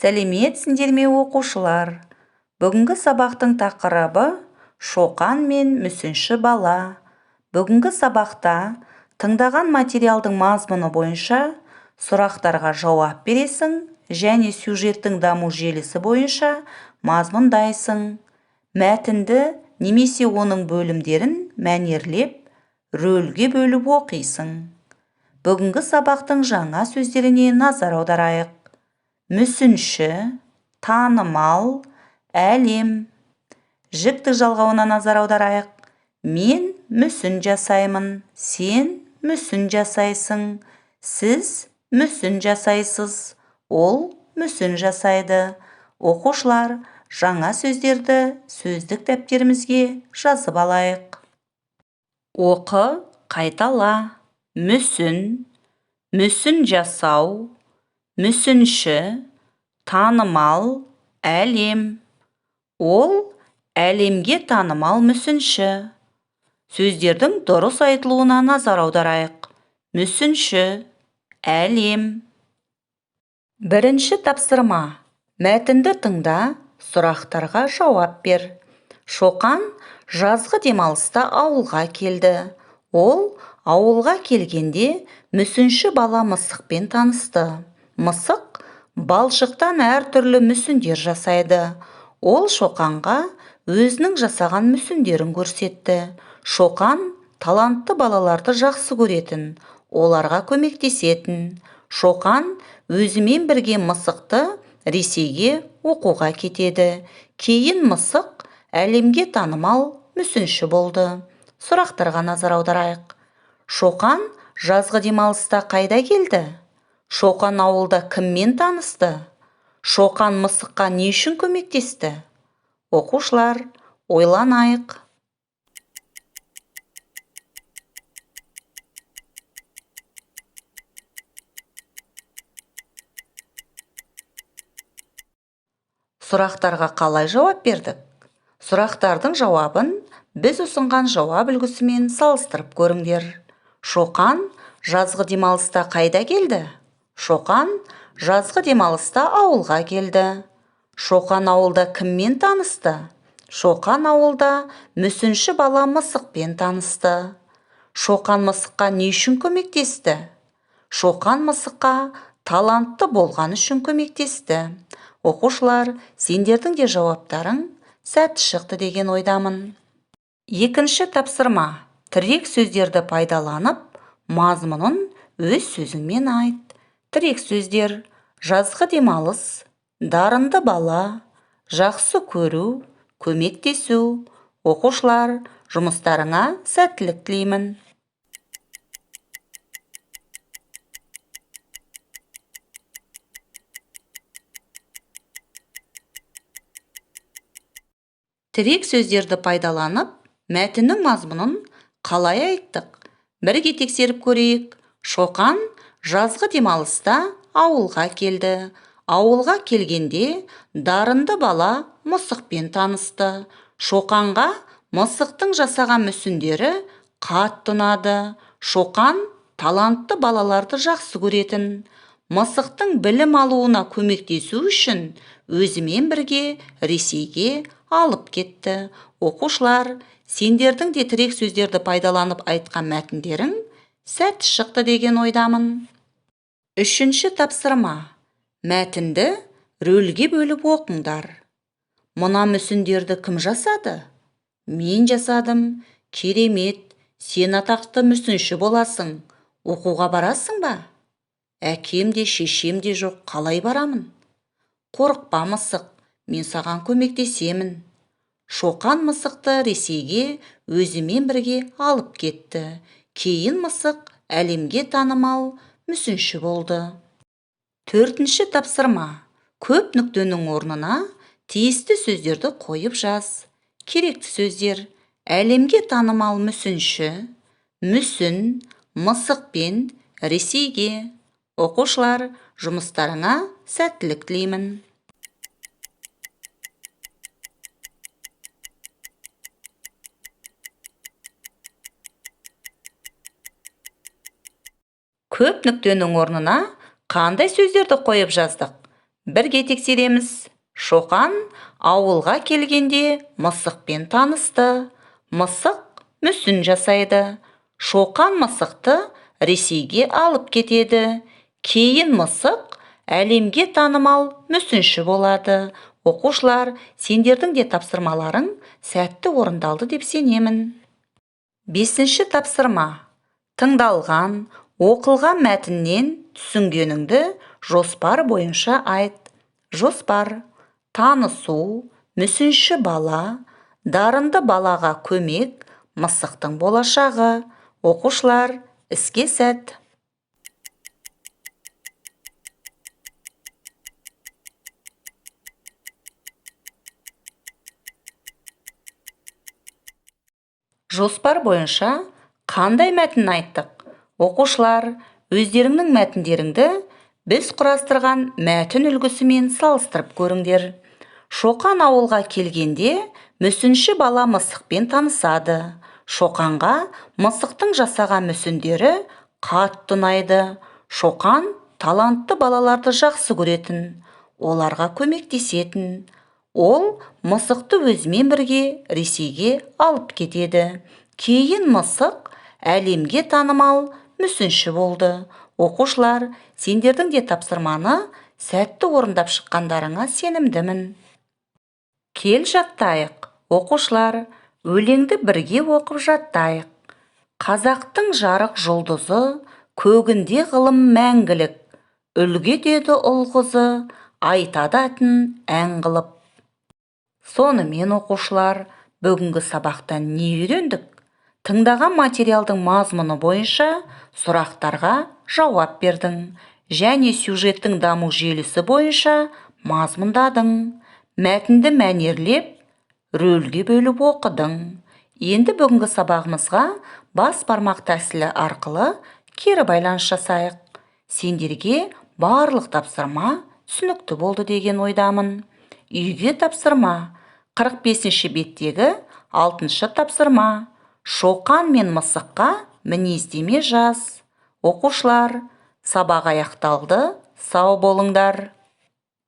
Сәлеметсіңдер ме оқушылар? Бүгінгі сабақтың тақырыбы Шоқан мен мүсінші бала. Бүгінгі сабақта тыңдаған материалдың мазмұны бойынша сұрақтарға жауап бересің және сюжеттің даму желісі бойынша мазмұндайсың. Мәтінді немесе оның бөлімдерін мәнерлеп, рөлге бөліп оқисың. Бүгінгі сабақтың жаңа сөздеріне назар аударайық. Мүсінші, танымал, әлем. Жіктік жалғауына назар аударайық. Мен мүсін жасаймын, сен мүсін жасайсың, сіз мүсін жасайсыз, ол мүсін жасайды. Оқушылар, жаңа сөздерді сөздік дәптерімізге жазып алайық. Оқы, қайтала. Мүсін, мүсін жасау, мүсінші, танымал, әлем. Ол әлемге танымал мүсінші. Сөздердің дұрыс айтылуына назар аударайық. Мүсінші, әлем. Бірінші тапсырма. Мәтінді тыңда, сұрақтарға жауап бер. Шоқан жазғы демалыста ауылға келді. Ол ауылға келгенде мүсінші бала мысықпен танысты. Мысық балшықтан әртүрлі мүсіндер жасайды. Ол Шоқанға өзінің жасаған мүсіндерін көрсетті. Шоқан талантты балаларды жақсы көретін, оларға көмектесетін. Шоқан өзімен бірге мысықты Ресейге оқуға кетеді. Кейін мысық әлемге танымал мүсінші болды. Сұрақтарға назар аударайық. Шоқан жазғы демалыста қайда келді? Шоқан ауылда кіммен танысты? Шоқан мысыққа не үшін көмектесті? Оқушылар, ойланайық. Сұрақтарға қалай жауап бердік? Сұрақтардың жауабын біз ұсынған жауап үлгісімен салыстырып көріңдер. Шоқан жазғы демалыста қайда келді? Шоқан жазғы демалыста ауылға келді. Шоқан ауылда кіммен танысты? Шоқан ауылда мүсінші бала мысықпен танысты. Шоқан мысыққа не үшін көмектесті? Шоқан мысыққа талантты болған үшін көмектесті. Оқушылар, сендердің де жауаптарың сәтті шықты деген ойдамын. Екінші тапсырма. Тірек сөздерді пайдаланып, мазмұнын өз сөзіңмен айт. Тірек сөздер: жазғы демалыс, дарынды бала, жақсы көру, көмектесу. Оқушылар, жұмыстарыңа сәттілік тілеймін. Тірек сөздерді пайдаланып, мәтіннің мазмұнын қалай айттық? Бірге тексеріп көрейік. Шоқан жазғы демалыста ауылға келді. Ауылға келгенде дарынды бала мысықпен танысты. Шоқанға мысықтың жасаған мүсіндері қатты ұнады. Шоқан талантты балаларды жақсы көретін. Мысықтың білім алуына көмектесу үшін өзімен бірге Ресейге алып кетті. Оқушылар, сендердің де тірек сөздерді пайдаланып айтқан мәтіндерің сәтті шықты деген ойдамын. Үшінші тапсырма. Мәтінді рөлге бөліп оқыңдар. Мына мүсіндерді кім жасады? Мен жасадым. Керемет, сен атақты мүсінші боласың. Оқуға барасың ба? Әкем де шешем де жоқ, қалай барамын? Қорықпа мысық, мен саған көмектесемін. Шоқан мысықты Ресейге өзімен бірге алып кетті. Кейін мысық әлемге танымал мүсінші болды. Төртінші тапсырма. Көп нүктенің орнына тиісті сөздерді қойып жаз. Керекті сөздер: әлемге танымал мүсінші, мүсін, мысық пен Ресейге. Оқушылар, жұмыстарыңа сәттілік тілеймін. Көп нүктенің орнына қандай сөздерді қойып жаздық? Бірге тексереміз. Шоқан ауылға келгенде мысықпен танысты. Мысық мүсін жасайды. Шоқан мысықты Ресейге алып кетеді. Кейін мысық әлемге танымал мүсінші болады. Оқушылар, сендердің де тапсырмаларың сәтті орындалды деп сенемін. 5-ші тапсырма. Тыңдалған, оқылған мәтіннен түсінгеніңді жоспар бойынша айт. Жоспар: танысу, мүсінші бала, дарынды балаға көмек, мысықтың болашағы. Оқушылар, іске сәт. Жоспар бойынша қандай мәтін айттық? Оқушылар, өздеріңнің мәтіндеріңді біз құрастырған мәтін үлгісімен салыстырып көріңдер. Шоқан ауылға келгенде мүсінші бала мысықпен танысады. Шоқанға мысықтың жасаған мүсіндері қатты ұнайды. Шоқан талантты балаларды жақсы көретін, оларға көмектесетін. Ол мысықты өзімен бірге Ресейге алып кетеді. Кейін мысық әлемге танымал мүсінші болды. Оқушылар, сендердің де тапсырманы сәтті орындап шыққандарыңа сенімдімін. Кел жаттайық. Оқушылар, өлеңді бірге оқып жаттайық. Қазақтың жарық жұлдызы, көгінде ғылым мәңгілік. Үлгі деді ұл-қызы, айтады атын ән қылып. Сонымен оқушылар, бүгінгі сабақтан не үйрендік? Тыңдаған материалдың мазмұны бойынша сұрақтарға жауап бердің, және сюжеттің даму желісі бойынша мазмұндадың. Мәтінді мәнерлеп, рөлге бөліп оқыдың. Енді бүгінгі сабағымызға бас бармақ тәсілі арқылы кері байланыс жасайық. Сендерге барлық тапсырма түсінікті болды деген ойдамын. Үйге тапсырма. 45-ші беттегі 6-шы тапсырма. Шоқан мен мысыққа мінездеме жаз. Оқушылар, сабақ аяқталды. Сау болыңдар.